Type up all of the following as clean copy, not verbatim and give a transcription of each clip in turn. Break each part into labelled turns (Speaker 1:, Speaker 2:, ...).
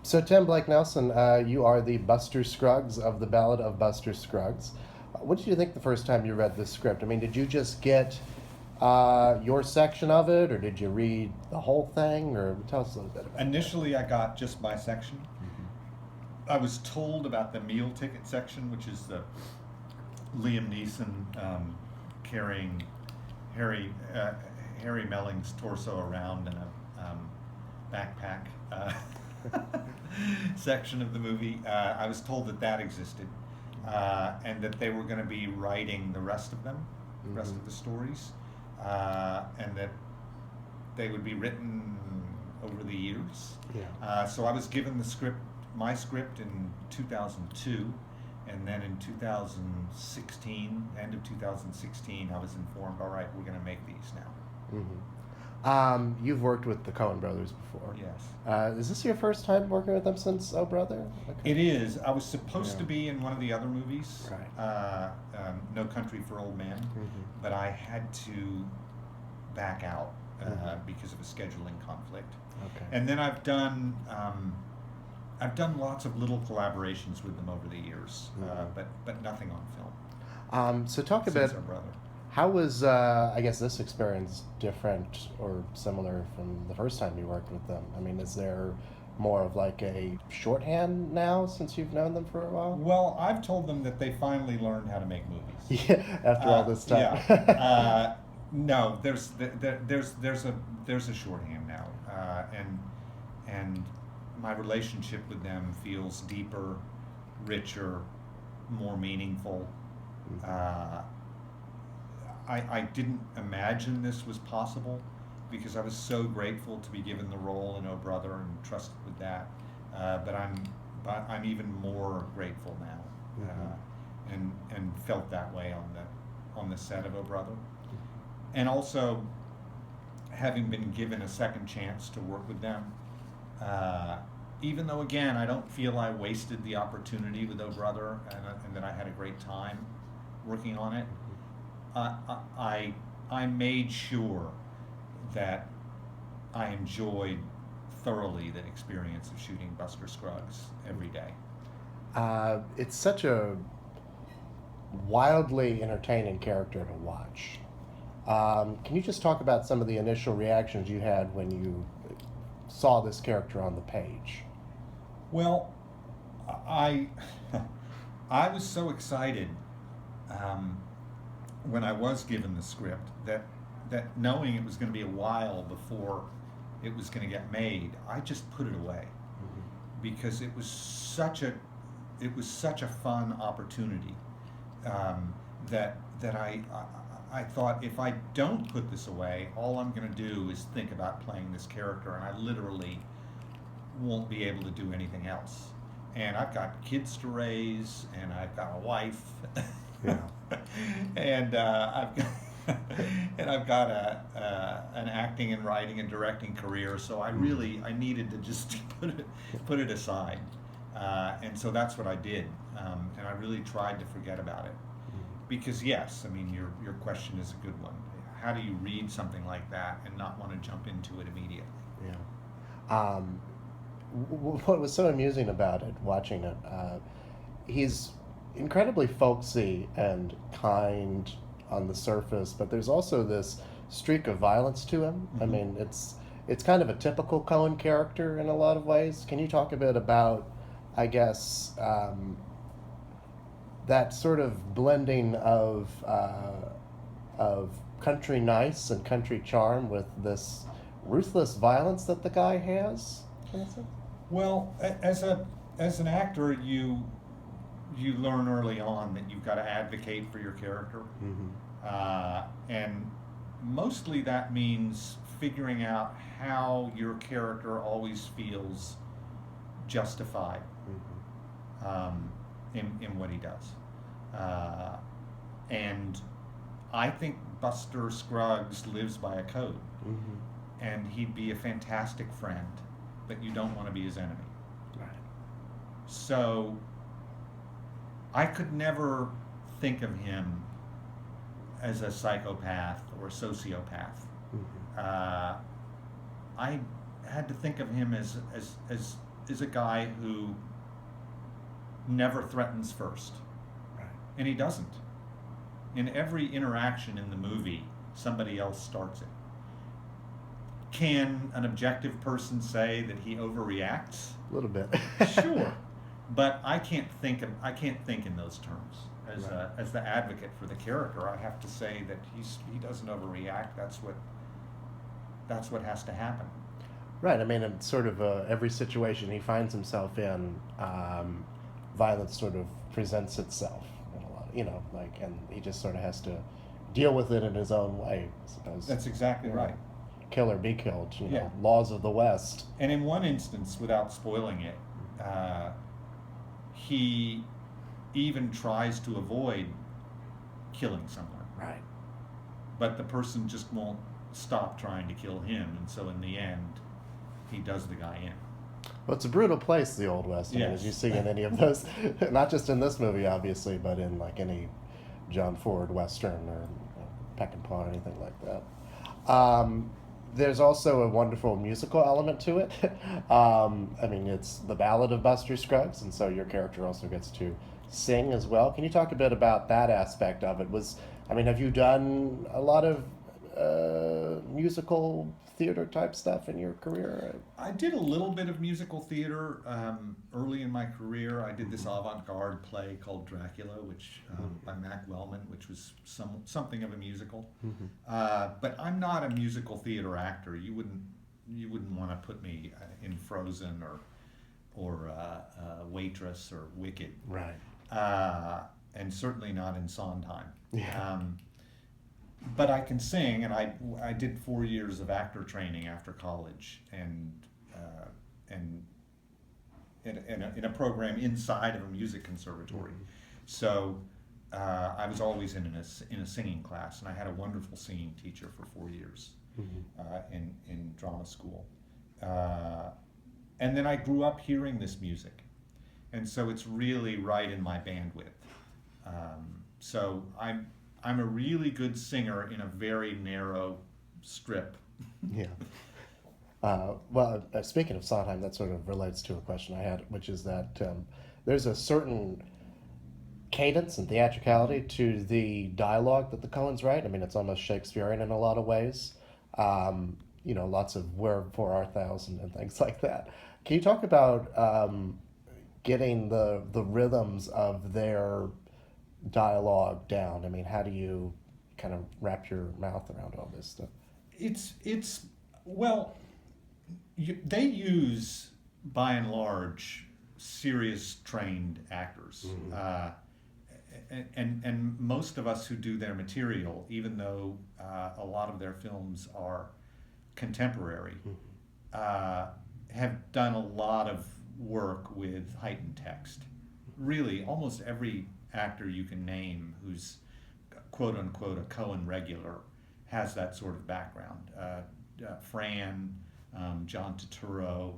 Speaker 1: So, Tim Blake Nelson, you are the Buster Scruggs of the Ballad of Buster Scruggs. What did you think the first time you read this script? I mean, did you just get your section of it, or did you read the whole thing? Or tell us a little bit about it.
Speaker 2: Initially, I got just my section. I was told about the meal ticket section, which is the Liam Neeson carrying Harry Harry Melling's torso around in a backpack section of the movie. I was told that that existed, and that they were going to be writing the rest of them, the rest of the stories, and that they would be written over the years.
Speaker 1: Yeah.
Speaker 2: So I was given my script in 2002, and then in 2016, end of 2016, I was informed, all right, we're going to make these now.
Speaker 1: You've worked with the Coen brothers before.
Speaker 2: Yes.
Speaker 1: Is this your first time working with them since Oh Brother? Okay.
Speaker 2: It is. I was supposed
Speaker 1: Yeah.
Speaker 2: to be in one of the other movies,
Speaker 1: Right.
Speaker 2: No Country for Old Men, but I had to back out because of a scheduling conflict.
Speaker 1: Okay.
Speaker 2: And then I've done lots of little collaborations with them over the years, but nothing on film.
Speaker 1: So talk a
Speaker 2: Since
Speaker 1: bit.
Speaker 2: Our Brother.
Speaker 1: How was, I guess, this experience different or similar from the first time you worked with them? I mean, is there more of like a shorthand now since you've known them for a while?
Speaker 2: Well, I've told them that they finally learned how to make movies.
Speaker 1: Yeah, after all this time.
Speaker 2: Yeah. No, there's a shorthand now, and my relationship with them feels deeper, richer, more meaningful. I didn't imagine this was possible because I was so grateful to be given the role in Oh Brother and trusted with that. But I'm even more grateful now, and felt that way on the set of Oh Brother, and also having been given a second chance to work with them. Even though, again, I don't feel I wasted the opportunity with Oh Brother, and that I had a great time working on it. I made sure that I enjoyed thoroughly the experience of shooting Buster Scruggs every day.
Speaker 1: It's such a wildly entertaining character to watch. Can you just talk about some of the initial reactions you had when you saw this character on the page?
Speaker 2: Well, I I was so excited when I was given the script that knowing it was going to be a while before it was going to get made, I just put it away because it was such a fun opportunity that I thought, if I don't put this away, all I'm going to do is think about playing this character, and I literally won't be able to do anything else. And I've got kids to raise, and I've got a wife,
Speaker 1: Yeah.
Speaker 2: and I've got an acting and writing and directing career. So I needed to just put it aside, and so that's what I did, and I really tried to forget about it. Because yes, I mean, your question is a good one. How do you read something like that and not want to jump into it immediately?
Speaker 1: Yeah. What was so amusing about it, watching it, he's incredibly folksy and kind on the surface, but there's also this streak of violence to him. I mean, it's kind of a typical Coen character in a lot of ways. Can you talk a bit about, I guess, that sort of blending of country nice and country charm with this ruthless violence that the guy has? In a sense?
Speaker 2: Well, as an actor, you learn early on that you've got to advocate for your character, and mostly that means figuring out how your character always feels justified in what he does. And I think Buster Scruggs lives by a code, and he'd be a fantastic friend, but you don't want to be his enemy.
Speaker 1: Right.
Speaker 2: So I could never think of him as a psychopath or a sociopath. I had to think of him as is a guy who never threatens first,
Speaker 1: Right.
Speaker 2: and he doesn't. In every interaction in the movie, somebody else starts it. Can an objective person say that he overreacts?
Speaker 1: A little bit.
Speaker 2: Sure, but I can't think in those terms.
Speaker 1: Right.
Speaker 2: As the advocate for the character, I have to say that he doesn't overreact. That's what has to happen.
Speaker 1: Right. I mean, in sort of every situation he finds himself in, violence sort of presents itself in a lot. Like, and he just sort of has to deal with it in his own way. I suppose.
Speaker 2: That's exactly
Speaker 1: You know,
Speaker 2: right.
Speaker 1: Kill or be killed.
Speaker 2: Yeah.
Speaker 1: Laws of the West.
Speaker 2: And in one instance, without spoiling it, he even tries to avoid killing someone,
Speaker 1: Right.
Speaker 2: but the person just won't stop trying to kill him, and so in the end, he does the guy in.
Speaker 1: Well, it's a brutal place, the Old West. I mean,
Speaker 2: Yes.
Speaker 1: as you see in any of those, not just in this movie, obviously, but in like any John Ford Western or Peckinpah or anything like that. There's also a wonderful musical element to it. I mean, it's the Ballad of Buster Scruggs, and so your character also gets to sing as well. Can you talk a bit about that aspect of it? Have you done a lot of musical theater type stuff in your career?
Speaker 2: I did a little bit of musical theater early in my career. I did this avant-garde play called Dracula, which by Mac Wellman, which was something of a musical. But I'm not a musical theater actor. You wouldn't want to put me in Frozen or Waitress or Wicked,
Speaker 1: Right.
Speaker 2: and certainly not in Sondheim.
Speaker 1: Yeah.
Speaker 2: But I can sing, and I did 4 years of actor training after college, and in a program inside of a music conservatory. So I was always in a singing class, and I had a wonderful singing teacher for 4 years in drama school. And then I grew up hearing this music, and so it's really right in my bandwidth. So I'm a really good singer in a very narrow strip.
Speaker 1: Yeah. Speaking of Sondheim, that sort of relates to a question I had, which is that there's a certain cadence and theatricality to the dialogue that the Coens write. I mean, it's almost Shakespearean in a lot of ways. Lots of wherefore art thou and things like that. Can you talk about getting the rhythms of their dialogue down? I mean, how do you kind of wrap your mouth around all this stuff?
Speaker 2: They use by and large serious trained actors, and most of us who do their material, even though a lot of their films are contemporary, have done a lot of work with heightened text. Really, almost every actor you can name who's quote unquote a Coen regular has that sort of background. Fran, John Turturro,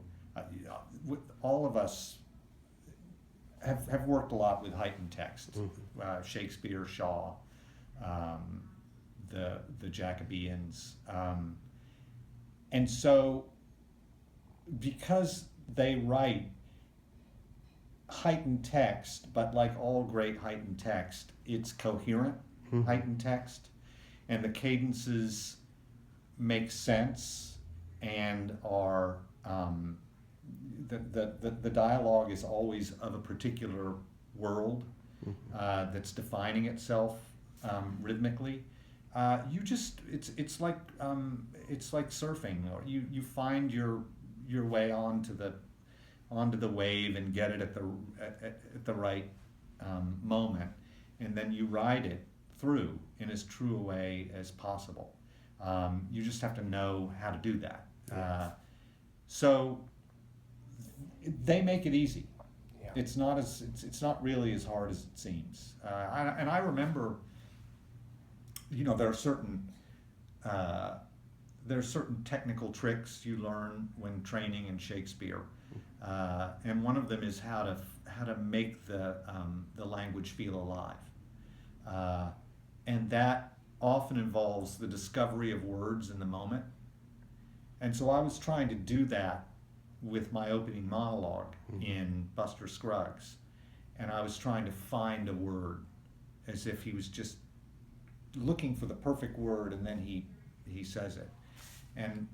Speaker 2: all of us have worked a lot with heightened text. Shakespeare, Shaw, the Jacobeans, and so because they write heightened text, but like all great heightened text, it's coherent heightened text, and the cadences make sense and are the dialogue is always of a particular world that's defining itself rhythmically. It's like surfing, or you find your way onto the wave and get it at the right moment, and then you ride it through in as true a way as possible. You just have to know how to do that. So they make it easy.
Speaker 1: Yeah.
Speaker 2: It's not really as hard as it seems. I remember, there are certain technical tricks you learn when training in Shakespeare, and one of them is how to make the language feel alive, and that often involves the discovery of words in the moment. And so I was trying to do that with my opening monologue in Buster Scruggs, and I was trying to find a word, as if he was just looking for the perfect word, and then he says it. And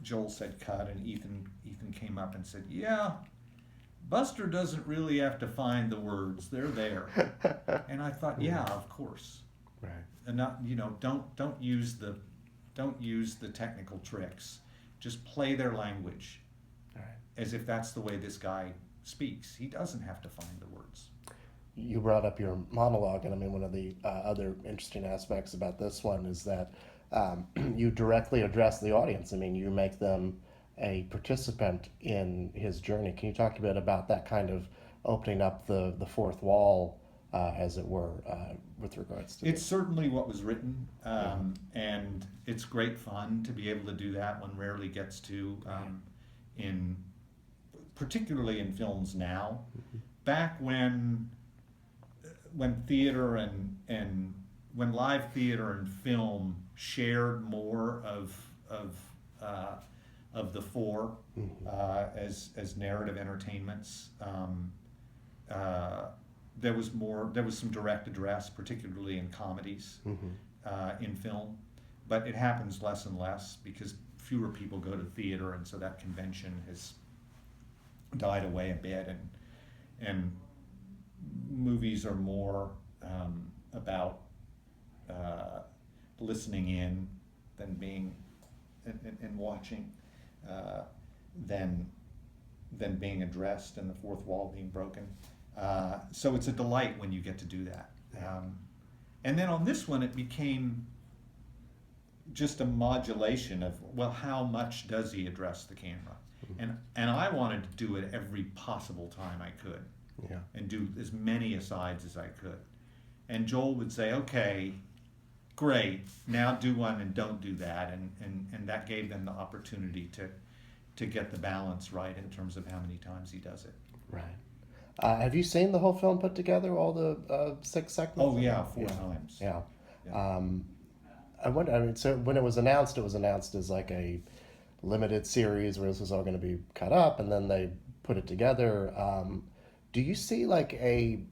Speaker 2: Joel said cut, and Ethan came up and said, "Yeah, Buster doesn't really have to find the words; they're there." And I thought, yeah, of course.
Speaker 1: Right.
Speaker 2: And not, don't use the technical tricks. Just play their language,
Speaker 1: Right.
Speaker 2: as if that's the way this guy speaks. He doesn't have to find the words.
Speaker 1: You brought up your monologue, and I mean, one of the other interesting aspects about this one is that you directly address the audience. I mean, you make them a participant in his journey. Can you talk a bit about that kind of opening up the fourth wall, as it were, with regards to
Speaker 2: It's certainly what was written, and it's great fun to be able to do that. One rarely gets to, particularly in films now. Back when theater and when live theater and film shared more of the four as narrative entertainments, there was some direct address, particularly in comedies, in film, but it happens less and less because fewer people go to theater, and so that convention has died away a bit, and movies are more about listening in than being and watching, than being addressed and the fourth wall being broken. So it's a delight when you get to do that. And then on this one, it became just a modulation of, well, how much does he address the camera? And I wanted to do it every possible time I could, and do as many asides as I could. And Joel would say, "Okay, great, now do one and don't do that," and that gave them the opportunity to get the balance right in terms of how many times he does it.
Speaker 1: Right. Have you seen the whole film put together, all the 6 segments?
Speaker 2: Oh yeah, 4 times.
Speaker 1: Yeah.
Speaker 2: Yeah.
Speaker 1: I wonder. I mean, so when it was announced as like a limited series where this was all going to be cut up, and then they put it together. Do you see like a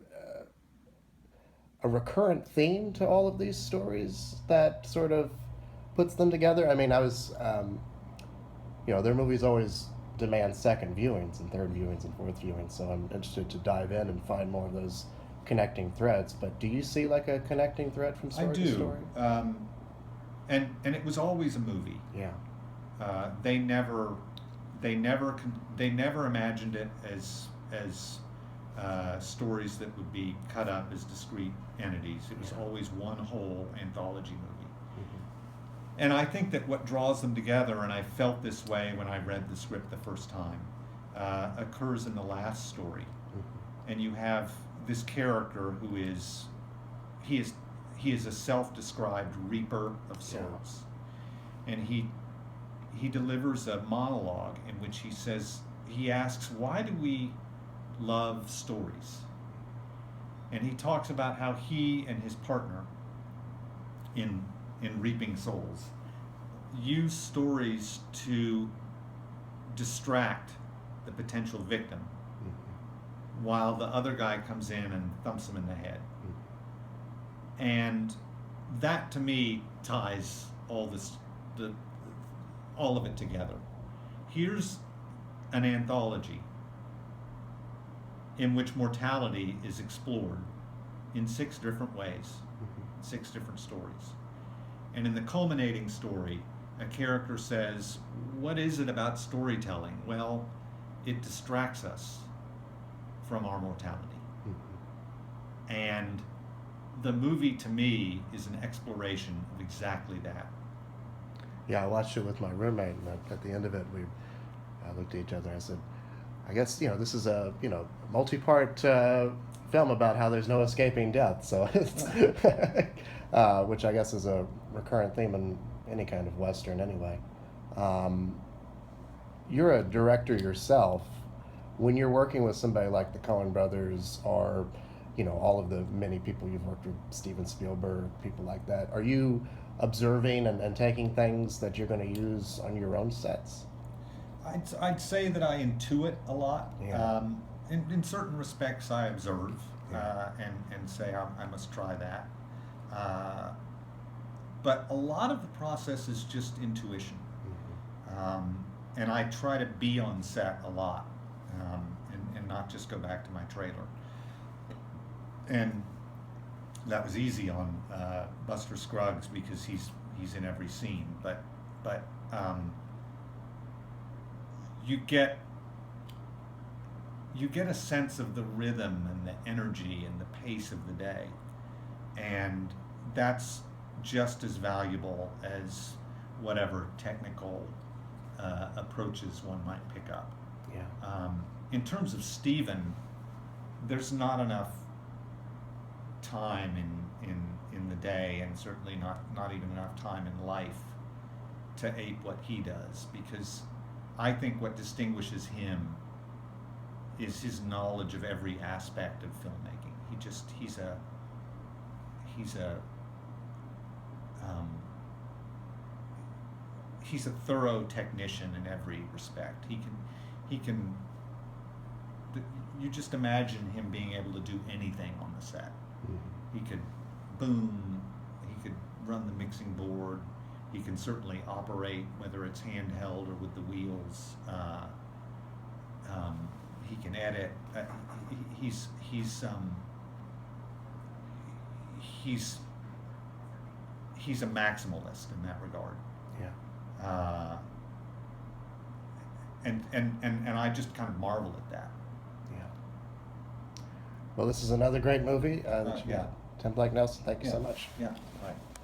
Speaker 1: recurrent theme to all of these stories that sort of puts them together? I mean, I was, their movies always demand second viewings and third viewings and fourth viewings, so I'm interested to dive in and find more of those connecting threads. But do you see like a connecting thread from story to story?
Speaker 2: And it was always a movie.
Speaker 1: Yeah.
Speaker 2: They never imagined it as stories that would be cut up as discrete entities. It was always one whole anthology movie. And I think that what draws them together, and I felt this way when I read the script the first time, occurs in the last story. And you have this character who is a self-described reaper of souls. And he delivers a monologue in which he asks, why do we love stories? And he talks about how he and his partner in reaping souls use stories to distract the potential victim while the other guy comes in and thumps him in the head. And that to me ties all of it together. Here's an anthology in which mortality is explored in 6 different ways, 6 different stories. And in the culminating story, a character says, what is it about storytelling? Well, it distracts us from our mortality. And the movie, to me, is an exploration of exactly that.
Speaker 1: Yeah, I watched it with my roommate, and at the end of it, we looked at each other and I said, I guess, this is a, multi-part film about how there's no escaping death. So, it's, which I guess is a recurrent theme in any kind of Western anyway. You're a director yourself. When you're working with somebody like the Coen brothers or, all of the many people you've worked with, Steven Spielberg, people like that, are you observing and taking things that you're going to use on your own sets?
Speaker 2: I'd say that I intuit a lot.
Speaker 1: Yeah.
Speaker 2: In certain respects, I observe
Speaker 1: Yeah.
Speaker 2: and say I must try that. But a lot of the process is just intuition. And I try to be on set a lot, and not just go back to my trailer. And that was easy on Buster Scruggs because he's in every scene. But you get a sense of the rhythm and the energy and the pace of the day, and that's just as valuable as whatever technical approaches one might pick up.
Speaker 1: Yeah.
Speaker 2: In terms of Stephen, there's not enough time in the day, and certainly not even enough time in life to ape what he does, because I think what distinguishes him is his knowledge of every aspect of filmmaking. He's a thorough technician in every respect. You just imagine him being able to do anything on the set.
Speaker 1: Mm-hmm.
Speaker 2: He could boom, he could run the mixing board, he can certainly operate, whether it's handheld or with the wheels. He can edit. He's a maximalist in that regard.
Speaker 1: Yeah.
Speaker 2: And I just kind of marvel at that.
Speaker 1: Yeah. Well, this is another great movie, and
Speaker 2: Yeah.
Speaker 1: Tim Blake Nelson, thank you so much.
Speaker 2: Yeah, right.